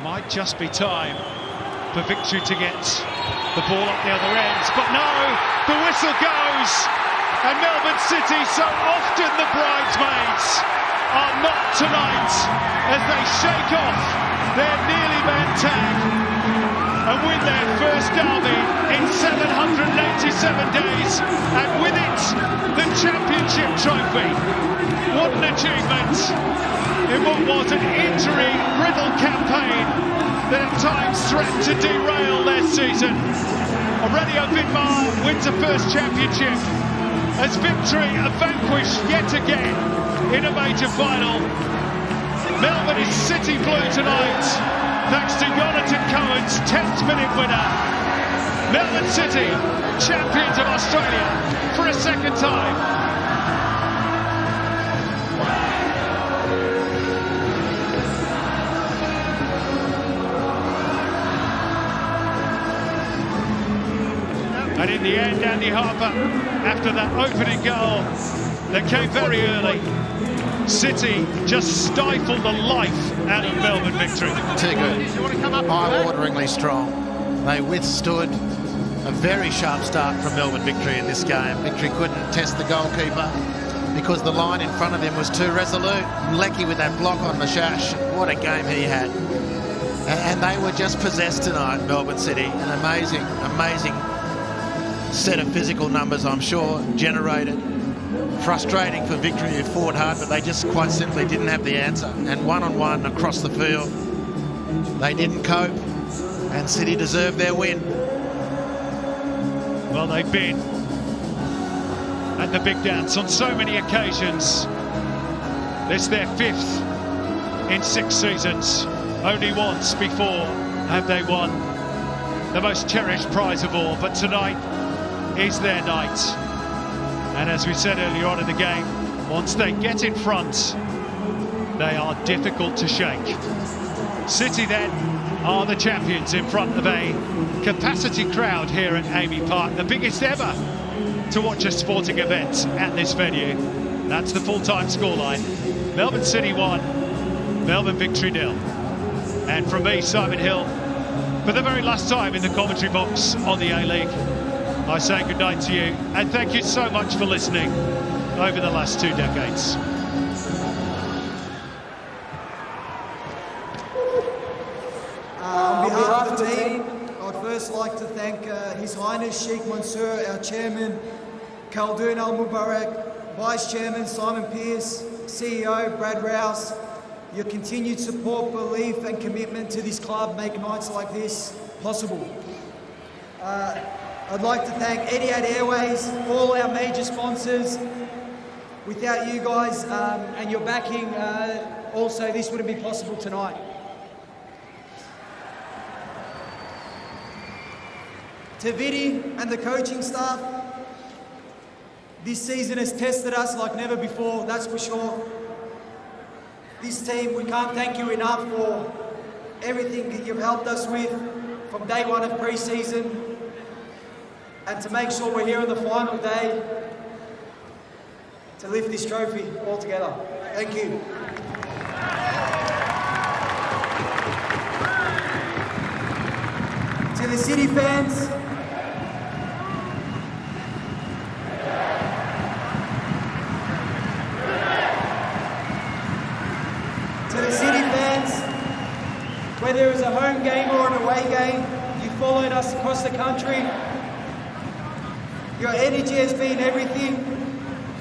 Might just be time for Victory to get the ball up the other end. But no, the whistle goes. And Melbourne City, so often the bridesmaids, are not tonight as they shake off their nearly banned tag and win their first derby in 787 days, and with it, the championship trophy. What an achievement in what was an injury-riddled campaign that at times threatened to derail their season. Aurelio Vidmar wins a first championship as Victory are vanquished yet again in a major final. Melbourne is City blue tonight, thanks to Jonathan Cohen's 10th minute winner. Melbourne City, champions of Australia for a second time. And in the end, Andy Harper, after that opening goal that came very early, City just stifled the life out of Melbourne Victory. Too good. Eye-wateringly strong. They withstood a very sharp start from Melbourne Victory in this game. Victory couldn't test the goalkeeper because the line in front of him was too resolute. Lecky with that block on Mashash. What a game he had. And they were just possessed tonight, Melbourne City. An amazing, amazing set of physical numbers, I'm sure, generated. Frustrating for Victory, who fought hard, but they just quite simply didn't have the answer. And one-on-one across the field, they didn't cope, and City deserved their win. Well, they've been at the big dance on so many occasions. This their 5th in 6 seasons. Only once before have they won the most cherished prize of all, but tonight is their night. And as we said earlier on in the game, once they get in front, they are difficult to shake. City then are the champions in front of a capacity crowd here at Amy Park, the biggest ever to watch a sporting event at this venue. That's the full-time scoreline. Melbourne City 1, Melbourne Victory 0. And from me, Simon Hill, for the very last time in the commentary box on the A-League, I say good night to you, and thank you so much for listening over the last 2 decades. On behalf of the team, I'd first like to thank His Highness Sheikh Mansour, our chairman, Khaldun Al Mubarak, Vice Chairman Simon Pearce, CEO Brad Rouse. Your continued support, belief and commitment to this club make nights like this possible. I'd like to thank Etihad Airways, all our major sponsors. Without you guys and your backing, also this wouldn't be possible tonight. To Vidi and the coaching staff, this season has tested us like never before, that's for sure. This team, we can't thank you enough for everything that you've helped us with from day one of pre-season, and to make sure we're here on the final day to lift this trophy all together. Thank you. To the City fans, whether it was a home game or an away game, you followed us across the country. Your energy has been everything,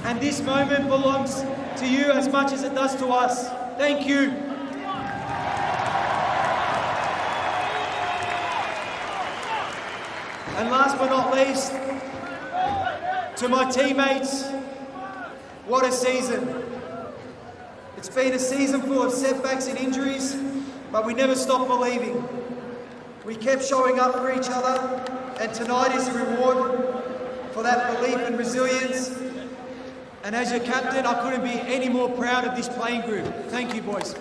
and this moment belongs to you as much as it does to us. Thank you. And last but not least, to my teammates, what a season. It's been a season full of setbacks and injuries, but we never stopped believing. We kept showing up for each other, and tonight is a reward for that belief and resilience. And as your captain, I couldn't be any more proud of this playing group. Thank you, boys.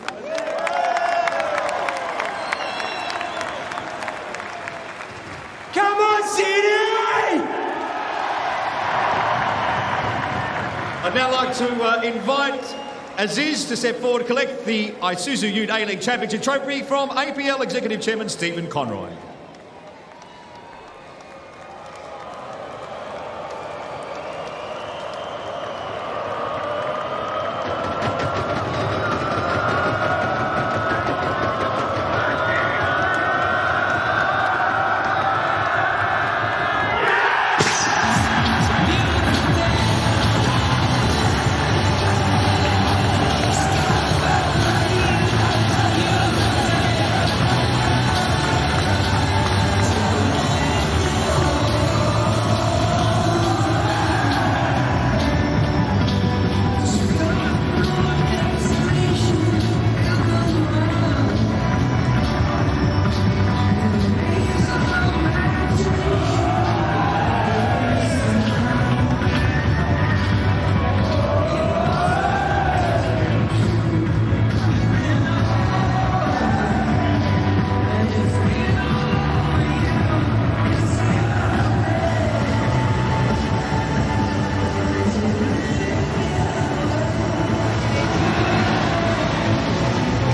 Come on, City! I'd now like to invite Aziz to step forward to collect the Isuzu Ute A-League Championship trophy from APL Executive Chairman Stephen Conroy.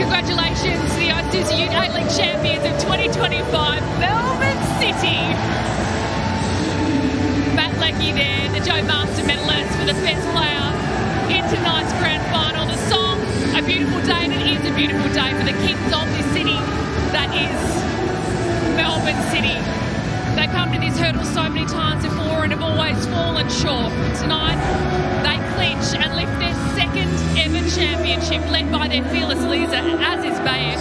Congratulations to the Isuzu Ute A-League champions of 2025, Melbourne City. Matt Leckie there, the Joe Master medalist for the best player in tonight's grand final. The song, A Beautiful Day, and it is a beautiful day for the kings of this city, that is Melbourne City. They come to this hurdle so many times before and have always fallen short. Tonight, they clinch and lift their second ever championship, led by their fearless leader, Aziz Bayich.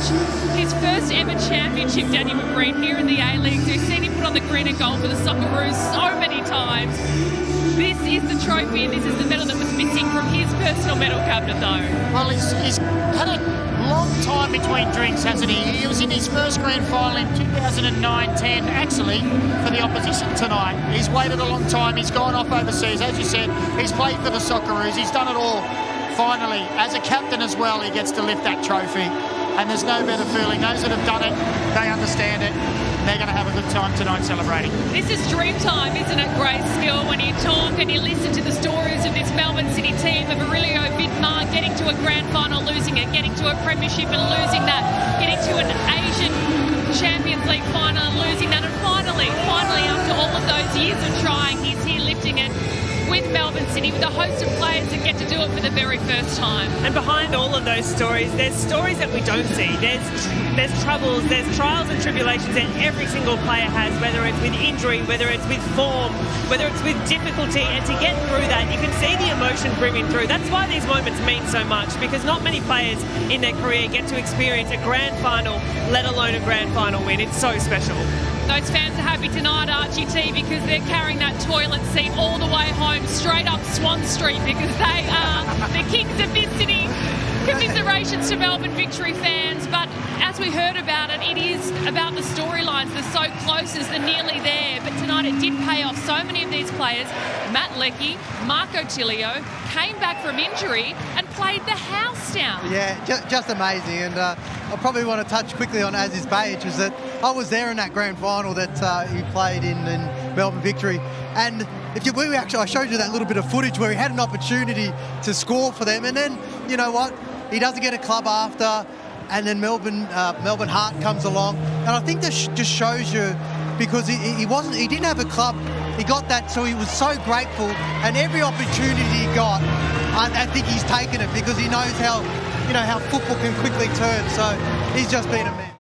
His first ever championship, Daniel McGreen, here in the A-League. We've seen him put on the green and gold for the Socceroos so many times. This is the trophy and this is the medal that was missing from his personal medal cabinet, though. Well, he's had a long time between drinks, hasn't he? He was in his first grand final in 2009-10, actually, for the opposition tonight. He's waited a long time. He's gone off overseas. As you said, he's played for the Socceroos. He's done it all. Finally, as a captain as well, he gets to lift that trophy. And there's no better feeling. Those that have done it, they understand it. They're going to have a good time tonight celebrating. This is dream time, isn't it, Grace Skill, when you talk and you listen to the stories of this Melbourne City team of Aurelio Vidmar getting to a grand final, losing it, getting to a premiership and losing that, getting to an Asian Champions League final and losing that, and finally, after all of those years of trying, he's here lifting it with Melbourne City, with a host of players that get to do it for the very first time. And behind all of those stories, there's stories that we don't see. There's troubles, there's trials and tribulations that every single player has, whether it's with injury, whether it's with form, whether it's with difficulty. And to get through that, you can see the emotion brimming through. That's why these moments mean so much, because not many players in their career get to experience a grand final, let alone a grand final win. It's so special. Those fans are happy tonight, Archie T, because they're carrying that toilet seat all the way home, straight up Swan Street, because they are the kings of this city. Commiserations to Melbourne Victory fans, but as we heard about it, it is about the storylines, the so closes, the nearly there. But tonight it did pay off. So many of these players, Matt Leckie, Marco Tilio, came back from injury and played the house down. Yeah, just amazing. And I probably want to touch quickly on Aziz Bayich, is that I was there in that grand final that he played in Melbourne Victory. And I showed you that little bit of footage where he had an opportunity to score for them. And then, you know what? He doesn't get a club after, and then Melbourne Heart comes along. And I think this just shows you, because he didn't have a club. He got that, so he was so grateful. And every opportunity he got, I think he's taken it, because he knows how football can quickly turn. So he's just been a man.